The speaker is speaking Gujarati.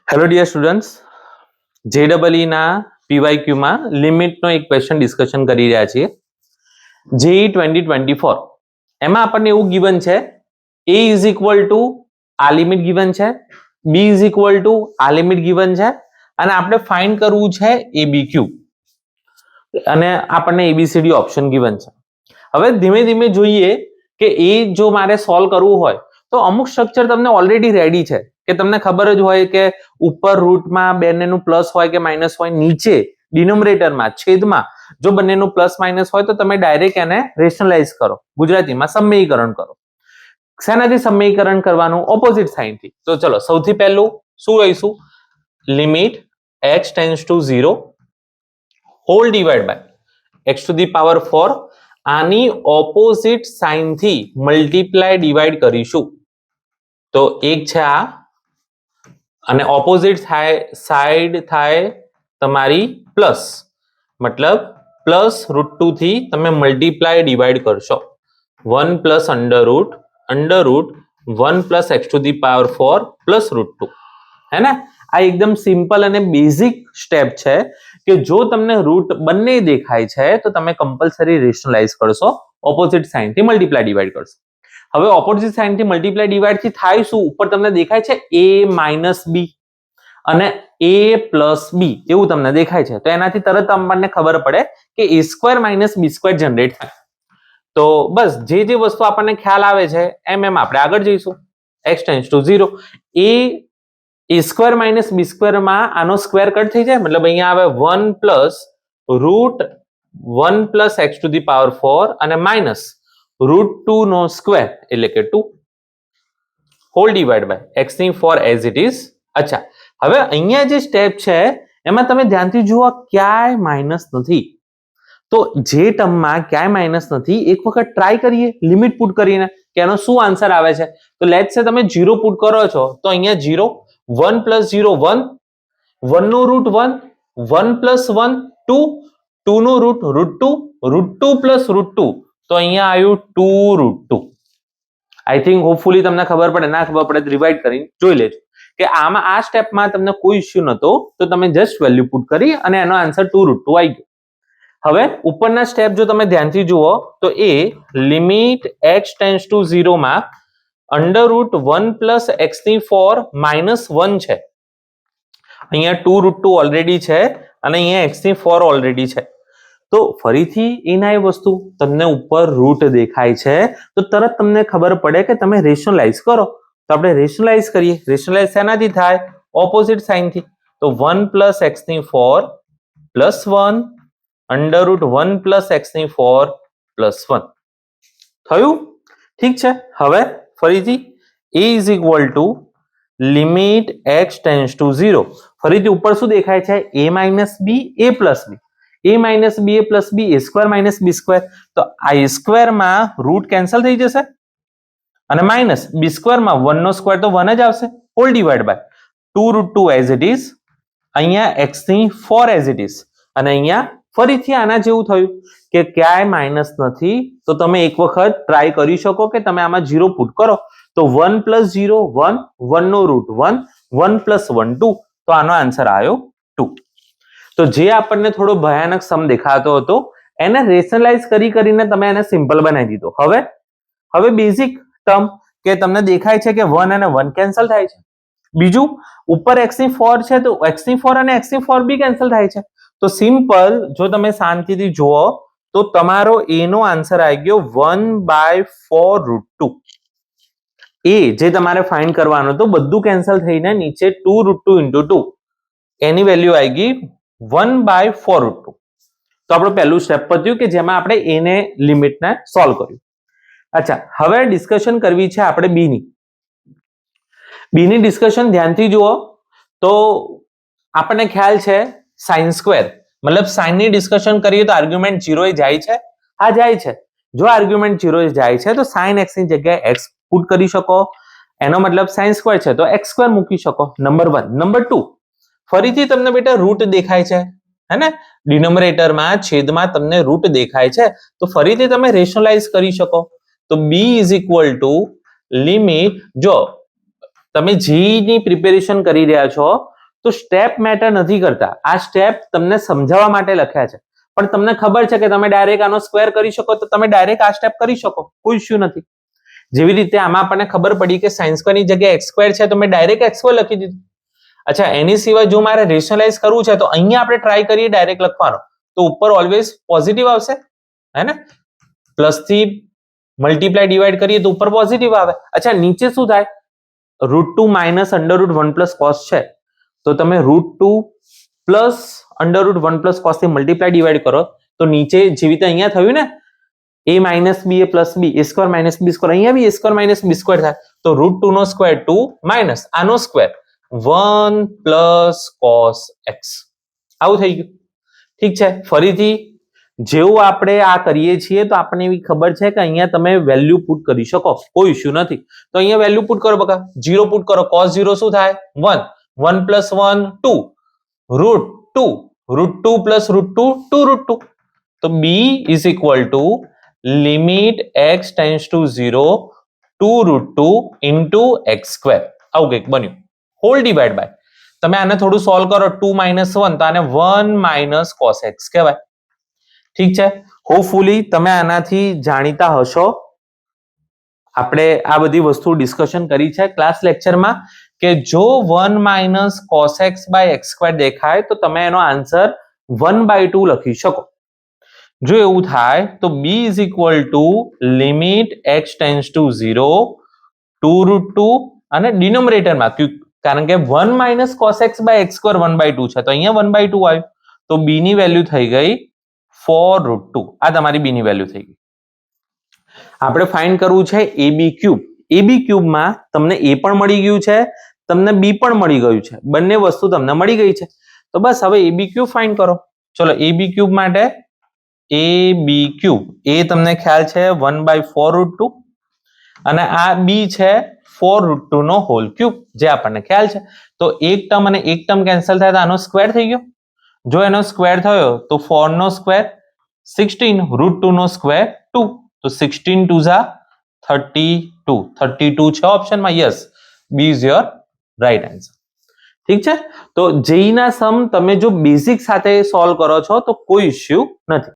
હેલો ડિયર સ્ટુડન્ટ્સ, JEE ના PYQ માં લિમિટનો એક ક્વેશ્ચન ડિસ્કશન કરી રહ્યા છીએ. JEE 2024 એમાં આપણને એવું ગિવન છે a ઇઝ ઇક્વલ ટુ આ લિમિટ ગિવન છે, b ઇઝ ઇક્વલ ટુ આ લિમિટ ગિવન છે અને આપણે ફાઇન્ડ કરવું છે ABQ અને આપણને ABCD ઓપ્શન ગિવન છે. હવે ધીમે ધીમે જોઈએ કે એ જો મારે સોલ્વ કરવું હોય તો અમુક સ્ટ્રક્ચર તમને ઓલરેડી રેડી છે કે તમને ખબર જ હોય કે ઉપર રૂટમાં બંનેનું પ્લસ હોય કે માઇનસ હોય, નીચે ડિનોમિનેટરમાં છેદમાં જો બંનેનું પ્લસ માઇનસ હોય તો તમે ડાયરેક્ટ એને રેશનલાઇઝ કરો, ગુજરાતીમાં સમયીકરણ કરો. શેનાથી સમયીકરણ કરવાનું? ઓપોઝિટ સાઇનથી. તો ચલો સૌથી પહેલું શું લઈશું? Limit x tends to 0 whole divide by x to the power 4 આની ઓપોઝિટ સાઇનથી મલ્ટીપ્લાય ડિવાઇડ કરીશું. તો એક છે આ અને ઓપોઝિટ સાઈડ થાય તમારી પ્લસ, મતલબ પ્લસ √2 થી તમે મલ્ટીપ્લાય ડિવાઇડ કરશો. 1 plus under route 1 plus x to the power 4 plus √2. હે ને? આ એકદમ સિમ્પલ અને બેઝિક સ્ટેપ છે કે જો તમને રૂટ બંને દેખાય છે તો તમે કમ્પલસરી રેશનલાઇઝ કરશો, ઓપોઝિટ સાઇનથી મલ્ટીપ્લાય ડિવાઇડ કરશો. હવે ઓપોઝિટ સાઇનથી મલ્ટીપ્લાય ડિવાઇડ થી થાય શું? ઉપર તમને દેખાય છે a માઇનસ b અને a પ્લસ b એવું તમને દેખાય છે. તો એનાથી તરત આપણને ખબર પડે કે a square minus b square generate થાય. તો બસ જે વસ્તુ આપણને ખ્યાલ આવે છે એમ આપણે આગળ જઈશું. x tends to 0 a square minus b square માં આનો સ્ક્વેર કટ થઈ જાય, મતલબ અહીંયા આવે 1 plus route 1 plus x to the power 4 અને માઇનસ √2 નો સ્ક્વેર એટલે કે 2 હોલ ડિવાઇડ બાય x ની 4 એઝ ઇટ ઇઝ. અચ્છા, હવે અહીંયા જે સ્ટેપ છે એમાં તમે ધ્યાનથી જુઓ, ક્યાંય માઇનસ નથી. તો જે ટર્મમાં ક્યાંય માઇનસ નથી એક વખત ટ્રાય કરીએ લિમિટ પુટ કરીને કે એનો શું આન્સર આવે છે. તો લેટ્સ સે તમે 0 પુટ કરો છો તો અહીંયા 0, 1 પ્લસ 0 1, 1 નું રૂટ 1, 1 પ્લસ 1 2, 2 નું રૂટ √2, √2 પ્લસ √2 તો અહીંયા આવ્યું 2 √2. આઈ થિંક હોપફુલી તમને ખબર પડે, ના ખબર પડે રિવાઇડ કરીને જોઈ લેજો કે આમાં આ સ્ટેપમાં તમને કોઈ ઇશ્યુ નતો તો તમે જસ્ટ વેલ્યુ પુટ કરી અને એનો આન્સર 2 √2 આવી ગયો. હવે ઉપરના સ્ટેપ જો તમે ધ્યાનથી જુઓ તો એ લિમિટ x ટેન્ડ્સ ટુ 0 માં અંડર રૂટ 1 પ્લસ x ની 4 માઇનસ 1 છે. અહીંયા 2 √2 ઓલરેડી છે અને અહીંયા x ની 4 ઓલરેડી છે. તો ફરીથી એના એ વસ્તુ તમને ઉપર રૂટ દેખાય છે તો તરત તમને ખબર પડે કે તમે રેશનલાઇઝ કરો. તો આપણે રેશનલાઇઝ કરીએ. રેશનલાઇઝ શેનાથી થાય? ઓપોઝિટ સાઇનથી. તો 1 પ્લસ x ની 4 plus 1 under route 1 plus x ની 4 પ્લસ 1 થયું. ઠીક છે. હવે ફરીથી a is equal to limit x tends to 0. ફરીથી ઉપર શું દેખાય છે? a minus b a plus b, a minus b a plus b, a square minus b square. તો આ a સ્ક્વેર માં રૂટ કેન્સલ થઈ જશે અને માઇનસ b સ્ક્વેર માં 1 નો સ્ક્વેર તો 1 જ આવશે whole divide by 2 √2 as it is. અહીંયા x ની 4 એઝ ઇટ ઇઝ અને અહીંયા ફરીથી આના જેવું થયું કે ક્યાંય માઇનસ નથી તો તમે એક વખત ટ્રાય કરી શકો કે તમે આમાં 0 પુટ કરો તો 1 પ્લસ 0 1, 1 નો રૂટ 1, 1 પ્લસ 1 2 તો આનો આન્સર આવ્યો 2. તો જે આપણને થોડો ભયાનક સમ દેખાતો હતો એને રેશનલાઇઝ કરીને તમે એને સિમ્પલ બનાવી દીધો. હવે બેઝિક ટર્મ કે તમને દેખાય છે કે 1 અને 1 કેન્સલ થાય છે. બીજું ઉપર x ની 4 છે તો x ની 4 અને x ની 4 બી કેન્સલ થાય છે. તો સિમ્પલ જો તમે શાંતિથી જુઓ તો તમારો a નો આન્સર આવી ગયો 1/4 √2. એ જે તમારે ફાઇન્ડ કરવાનું તો બધું કેન્સલ થઈને નીચે 2 √2 * 2 એની વેલ્યુ આવી ગઈ 1/4 √2. તો આપણું પહેલું સ્ટેપ પત્યું કે જેમાં આપણે a ને લિમિટને સોલ્વ કર્યું. અચ્છા, હવે ડિસ્કશન કરવી છે આપણે b ની ડિસ્કશન ધ્યાનથી જુઓ તો આપણને ખ્યાલ છે સાઇન સ્ક્વેર, મતલબ સાઇન ની ડિસ્કશન કરીએ તો આર્ગ્યુમેન્ટ 0 એ જાય છે. હા જાય છે. જો આર્ગ્યુમેન્ટ 0 એ જાય છે તો sin x ની જગ્યાએ x પુટ કરી શકો, એનો મતલબ sin સ્ક્વેર છે તો x સ્ક્વેર મૂકી શકો. નંબર 1. નંબર 2, ફરીથી તમને બેટા રૂટ દેખાય છે હે ને, ડિનોમિનેટરમાં છેદમાં તમને રૂટ દેખાય છે તો ફરીથી તમે રેશનલાઇઝ કરી શકો. તો b is equal to limit, જો તમે જી ની પ્રિપેરેશન કરી રહ્યા છો તો સ્ટેપ મેટર નથી કરતા, આ સ્ટેપ તમને સમજાવવા માટે લખ્યા છે, પણ તમને ખબર છે કે તમે ડાયરેક્ટ આનો સ્ક્વેર કરી શકો તો તમે ડાયરેક્ટ આ સ્ટેપ કરી શકો, કોઈ ઇશ્યુ નથી. જેવી રીતે આમાં આપણને ખબર પડી કે sin સ્ક્વેર ની જગ્યાએ x સ્ક્વેર છે તો મેં ડાયરેક્ટ x સ્ક્વેર લખી દીધું. અચ્છા, એની સિવાય જો મારે રેશનલાઇઝ કરવું છે તો અહીંયા આપણે ટ્રાય કરીએ ડાયરેક્ટ લખવાનો, તો ઉપર ઓલવેઝ પોઝિટિવ આવશે, હે ને? પ્લસ થી મલ્ટીપ્લાય ડિવાઈડ કરીએ તો ઉપર પોઝિટિવ આવે. અચ્છા, નીચે શું થાય? √2 માઇનસ √1 પ્લસ કોસ છે, તો તમે √2 પ્લસ √1 પ્લસ કોસ થી મલ્ટીપ્લાય ડિવાઈડ કરો તો નીચે જેવી રીતે અહીંયા થયું ને a minus b A plus b, a square minus b square, અહીંયા બી a square minus b square થાય, તો √2 નો સ્ક્વેર 2 માઇનસ આનો સ્ક્વેર 1 પ્લસ કોસ x, આવું થઈ ગયું. ઠીક છે, ફરીથી જેવું આપણે આ કરીએ છીએ તો આપણને એવી ખબર છે કે અહીંયા તમે વેલ્યુ પુટ કરી શકો, કોઈ ઇશ્યુ નથી. તો અહીંયા વેલ્યુ પુટ કરો, બકા 0 પુટ કરો, cos 0 શું થાય? 1, 1 પ્લસ 1 2, √2, √2 પ્લસ √2 2 √2, તો b is equal to limit x tends to 0 2 √2 into x square, આવું કંઈક બન્યું, હોલ ડિવાઈડ બાય. તમે આને થોડું સોલ્વ કરો, 2 માઇનસ 1 તો આને 1 માઇનસ કોસ x કહેવાય. ઠીક છે, હોપફુલી તમે આનાથી જાણીતા હશો. આપણે આ બધી વસ્તુ ડિસ્કશન કરી છે ક્લાસ લેક્ચરમાં કે જો 1 minus cos x by x square દેખાય તો તમે એનો આન્સર 1/2 લખી શકો. જો એવું થાય તો b is equal to limit x tends to 0 2 √2 અને ડિનોમિનેટરમાં કારણ કે 1 minus cos x by x square 1/2 છે તો અહીંયા 1/2 આવ્યું, તો b ની વેલ્યુ થઈ ગઈ 4 √2. આ તમારી b ની વેલ્યુ થઈ ગઈ. આપણે ફાઇન્ડ કરવું છે ab ક્યુબ. ab ક્યુબમાં તમને a પણ મળી ગયું છે, તમને b પણ મળી ગયું છે, બંને વસ્તુ તમને મળી ગઈ છે. તો બસ હવે ab ક્યુબ ફાઇન્ડ કરો. ચલો ab ક્યુબ માટે ab ક્યુબ, a તમને ખ્યાલ છે 1/4 √2 અને આ b છે 4 √2 નો હોલ ક્યુબ, જે આપણને ખ્યાલ છે. તો એક ટર્મ અને એક ટર્મ કેન્સલ થાય તો આનો સ્ક્વેર થઈ ગયો. જો એનો સ્ક્વેર થયો તો 4 નો સ્ક્વેર 16, √2 નો સ્ક્વેર 2, તો 16 2 ઝા 32, 32 છે ઓપ્શનમાં. Yes, B is your right answer. ઠીક છે, તો જેઈ ના સમ તમે જો બેઝિક સાથે સોલ્વ કરો છો તો કોઈ ઇશ્યુ નથી.